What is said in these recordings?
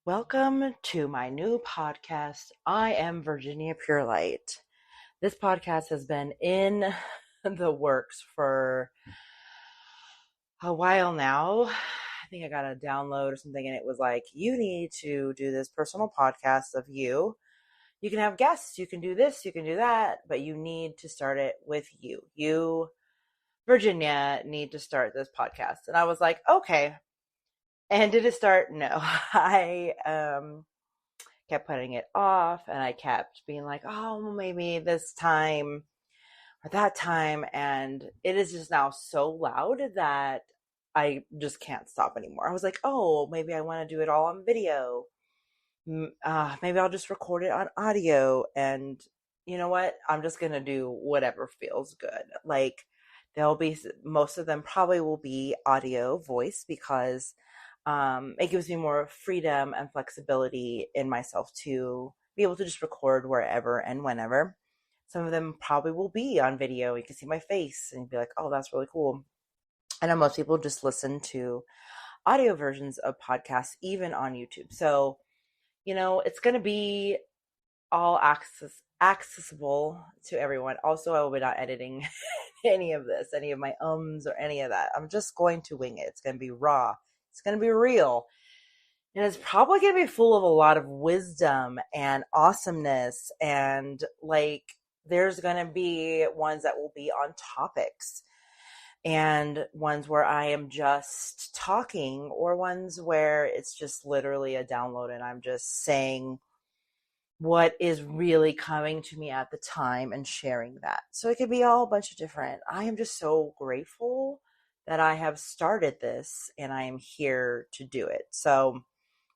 Welcome to my new podcast. I am Virginia Purelight. This podcast has been in the works for a while now. I think I got a download or something, and it was like, you need to do this personal podcast of you. You can have guests, you can do this, you can do that, but you need to start it with you. You, Virginia, need to start this podcast. And I was like, okay. And did it start? No. I kept putting it off, and I kept being like, oh, maybe this time or that time. And it is just now so loud that I just can't stop anymore. I was like, oh, maybe I want to do it all on video. Maybe I'll just record it on audio. And you know what? I'm just going to do whatever feels good. Like, there'll be, most of them probably will be audio voice because it gives me more freedom and flexibility in myself to be able to just record wherever and whenever. Some of them probably will be on video. You can see my face and be like, oh, that's really cool. I know most people just listen to audio versions of podcasts, even on YouTube. So, it's going to be all accessible to everyone. Also, I will be not editing any of this, any of my ums or any of that. I'm just going to wing it. It's going to be raw. It's going to be real. And it's probably going to be full of a lot of wisdom and awesomeness. And there's going to be ones that will be on topics and ones where I am just talking, or ones where it's just literally a download and I'm just saying what is really coming to me at the time and sharing that. So it could be all a bunch of different. I am just so grateful that I have started this and I am here to do it. So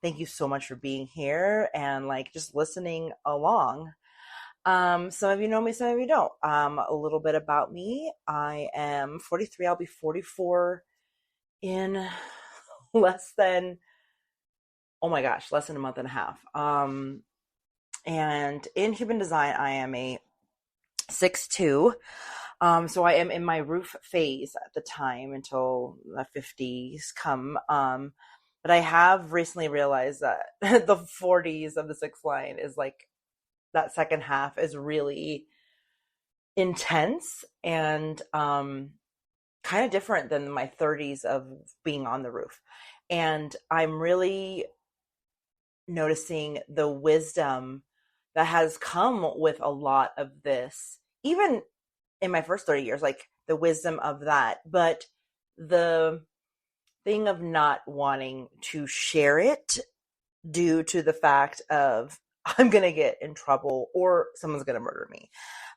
thank you so much for being here and just listening along. Some of you know me, some of you don't. A little bit about me. I am 43. I'll be 44 in less than a month and a half. And in human design, I am a 6'2". So I am in my roof phase at the time until the 50s come. But I have recently realized that the 40s of the sixth line is that second half is really intense and kind of different than my 30s of being on the roof. And I'm really noticing the wisdom that has come with a lot of this, even in my first 30 years, the wisdom of that, but the thing of not wanting to share it due to the fact of I'm going to get in trouble or someone's going to murder me.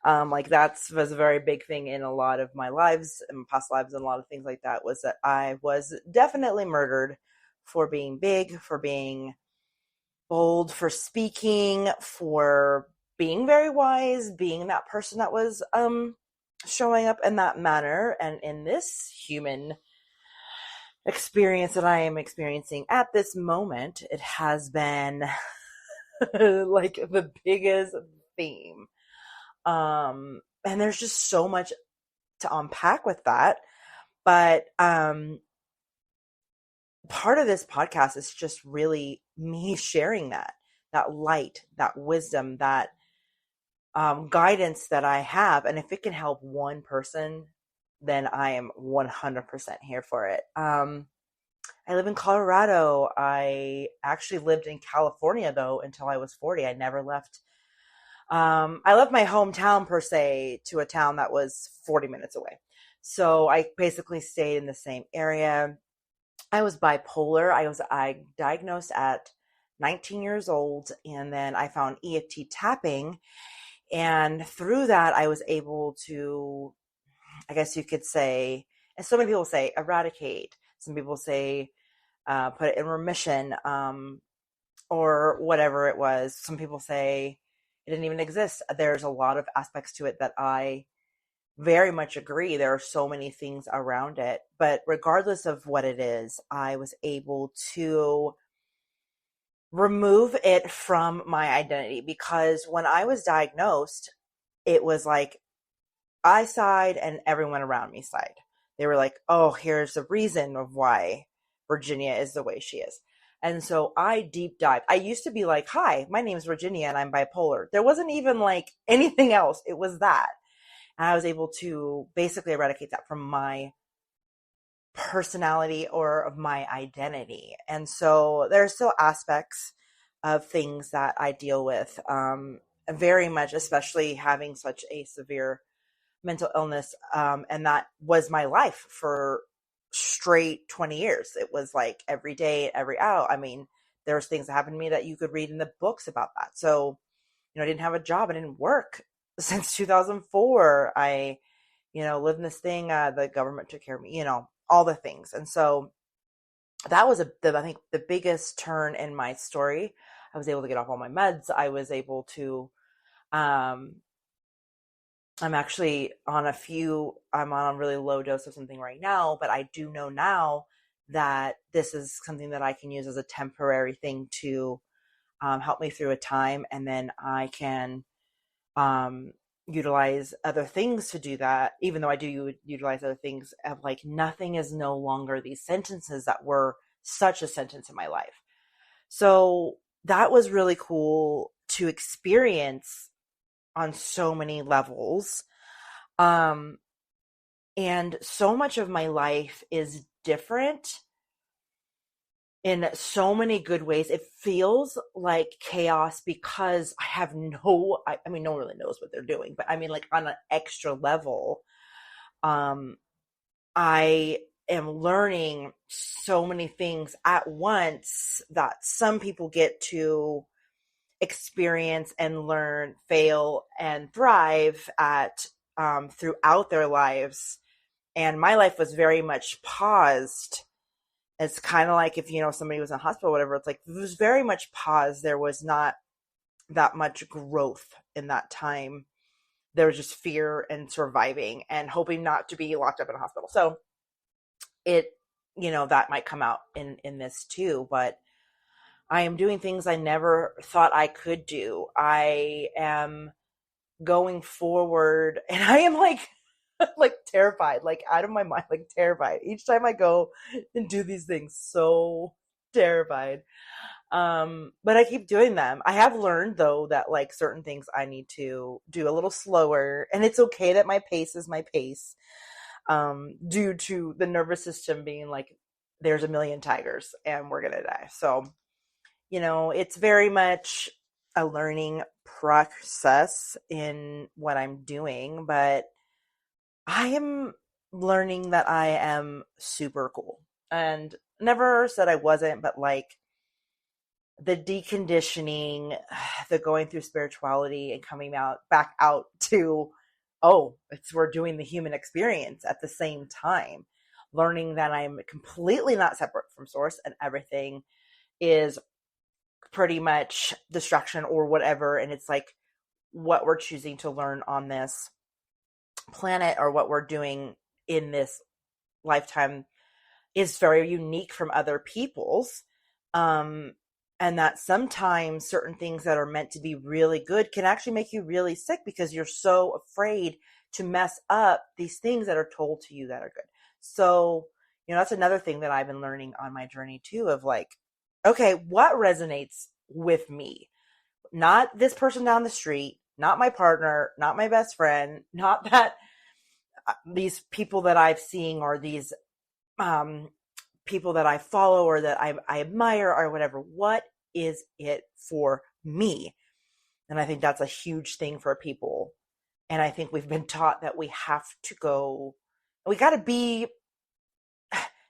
That was a very big thing in a lot of my lives and past lives, and a lot of things like that, was that I was definitely murdered for being big, for being bold, for speaking, for being very wise, being that person that was showing up in that manner. And in this human experience that I am experiencing at this moment, it has been the biggest theme. And there's just so much to unpack with that. But part of this podcast is just really me sharing that light, that wisdom, that guidance that I have. And if it can help one person, then I am 100% here for it. I live in Colorado. I actually lived in California, though, until I was 40. I never left. I left my hometown, per se, to a town that was 40 minutes away. So I basically stayed in the same area. I was bipolar. I diagnosed at 19 years old, and then I found EFT tapping. And through that, I was able to, I guess you could say, and so many people say eradicate. Some people say put it in remission, or whatever it was. Some people say it didn't even exist. There's a lot of aspects to it that I very much agree. There are so many things around it. But regardless of what it is, I was able to remove it from my identity, because when I was diagnosed, it was like I sighed and everyone around me sighed. They were like, oh, here's the reason of why Virginia is the way she is. And so I deep dived. I used to be like, hi, my name is Virginia and I'm bipolar. There wasn't even like anything else. It was that. And I was able to basically eradicate that from my personality or of my identity. And so there's still aspects of things that I deal with, very much, especially having such a severe mental illness. And that was my life for straight 20 years. It was like every day, every hour. I mean, there's things that happened to me that you could read in the books about that. So, I didn't have a job. I didn't work since 2004. I, lived in this thing. The government took care of me, all the things. And so that was I think the biggest turn in my story. I was able to get off all my meds. I was able to, um, I'm actually on I'm on a really low dose of something right now, but I do know now that this is something that I can use as a temporary thing to help me through a time. And then I can um, utilize other things to do that, even though I do utilize other things of like, nothing is no longer these sentences that were such a sentence in my life. So that was really cool to experience on so many levels. Um, and so much of my life is different in so many good ways. It feels like chaos because I mean, no one really knows what they're doing, but I mean, like on an extra level, I am learning so many things at once that some people get to experience and learn, fail, and thrive at throughout their lives. And my life was very much paused. It's kind of like if, somebody was in hospital or whatever, it's like, it was very much paused. There was not that much growth in that time. There was just fear and surviving and hoping not to be locked up in a hospital. So it, that might come out in this too, but I am doing things I never thought I could do. I am going forward and I am like, like terrified, like out of my mind, like terrified. Each time I go and do these things, so terrified. But I keep doing them. I have learned though that like certain things I need to do a little slower, and it's okay that my pace is my pace. Due to the nervous system being like, there's a million tigers and we're gonna die. So, it's very much a learning process in what I'm doing, but I am learning that I am super cool. And never said I wasn't, but like the deconditioning, the going through spirituality and coming back out to, we're doing the human experience at the same time. Learning that I'm completely not separate from source and everything is pretty much destruction or whatever. And it's like what we're choosing to learn on this planet or what we're doing in this lifetime is very unique from other people's. And that sometimes certain things that are meant to be really good can actually make you really sick because you're so afraid to mess up these things that are told to you that are good. So, that's another thing that I've been learning on my journey too, of like, okay, what resonates with me? Not this person down the street, not my partner, not my best friend, not that these people that I've seen or these people that I follow or that I admire or whatever. What is it for me? And I think that's a huge thing for people. And I think we've been taught that we have to we got to be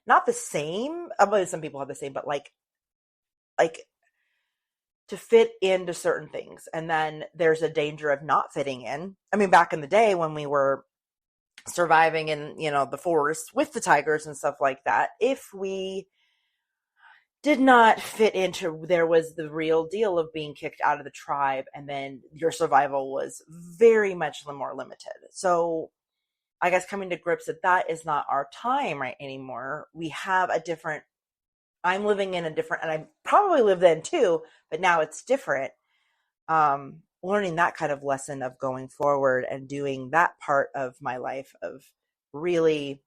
not the same. I mean, some people have the same, but like to fit into certain things. And then there's a danger of not fitting in. I mean, back in the day when we were surviving in, the forest with the tigers and stuff like that, if we did not fit into, there was the real deal of being kicked out of the tribe, and then your survival was very much more limited. So I guess coming to grips that is not our time right anymore. We have I'm living in a different, and I probably lived then too, but now it's different. Learning that kind of lesson of going forward and doing that part of my life of really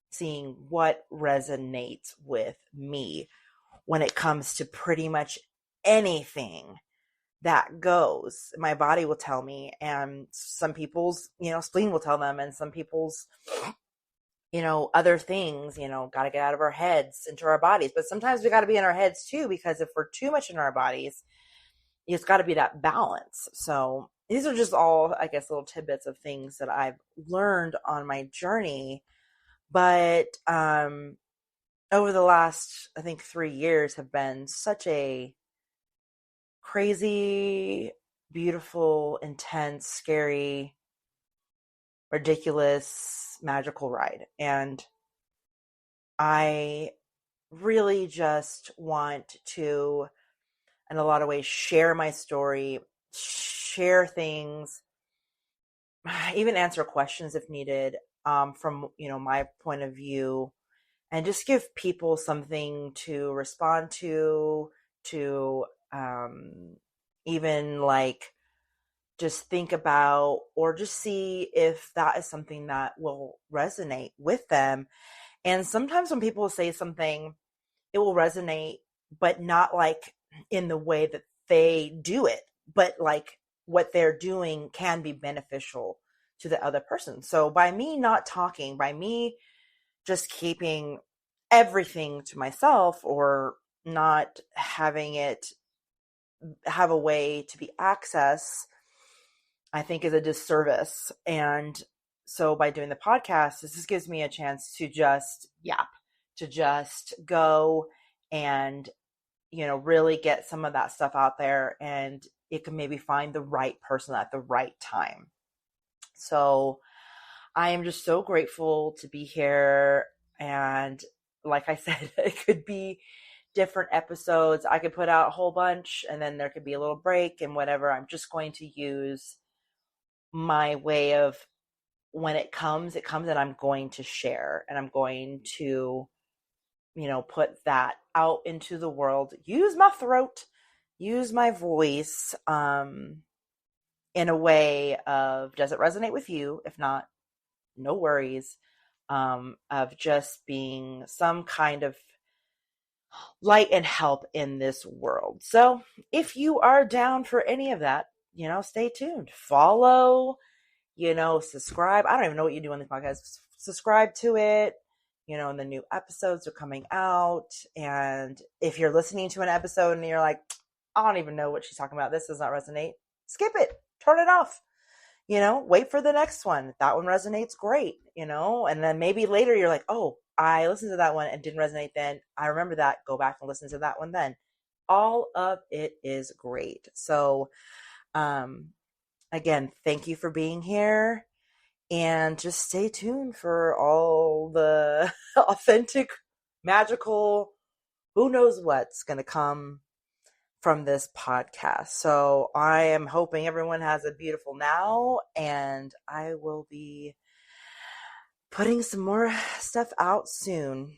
seeing what resonates with me. when it comes to pretty much anything that goes. My body will tell me, and some people's, spleen will tell them, and some people's, other things, got to get out of our heads into our bodies. But sometimes we got to be in our heads too, because if we're too much in our bodies, it's got to be that balance. So these are just all, I guess, little tidbits of things that I've learned on my journey. But over the last, I think, 3 years have been such a crazy, beautiful, intense, scary, ridiculous, magical ride. And I really just want to, in a lot of ways, share my story, share things, even answer questions if needed, from, my point of view, and just give people something to respond to even like just think about, or just see if that is something that will resonate with them. And sometimes when people say something, it will resonate, but not like in the way that they do it, but like what they're doing can be beneficial to the other person. So by me not talking, by me just keeping everything to myself, or not having it have a way to be accessed, I think is a disservice. And so by doing the podcast, this just gives me a chance to just yap, to just go and, really get some of that stuff out there, and it can maybe find the right person at the right time. So I am just so grateful to be here. And like I said, it could be different episodes. I could put out a whole bunch, and then there could be a little break and whatever. I'm just going to use my way of, when it comes, and I'm going to share, and I'm going to, put that out into the world, use my throat, use my voice, in a way of, does it resonate with you? If not, no worries, of just being some kind of light and help in this world. So if you are down for any of that, stay tuned, follow, subscribe. I don't even know what you do on the podcast. Subscribe to it, and the new episodes are coming out. And if you're listening to an episode and you're like, I don't even know what she's talking about, this does not resonate, skip it, turn it off. Wait for the next one. If that one resonates, great, and then maybe later you're like, oh, I listened to that one and didn't resonate then. I remember that. Go back and listen to that one then. All of it is great. So, again, thank you for being here, and just stay tuned for all the authentic, magical, who knows what's going to come from this podcast. So I am hoping everyone has a beautiful now, and I will be putting some more stuff out soon.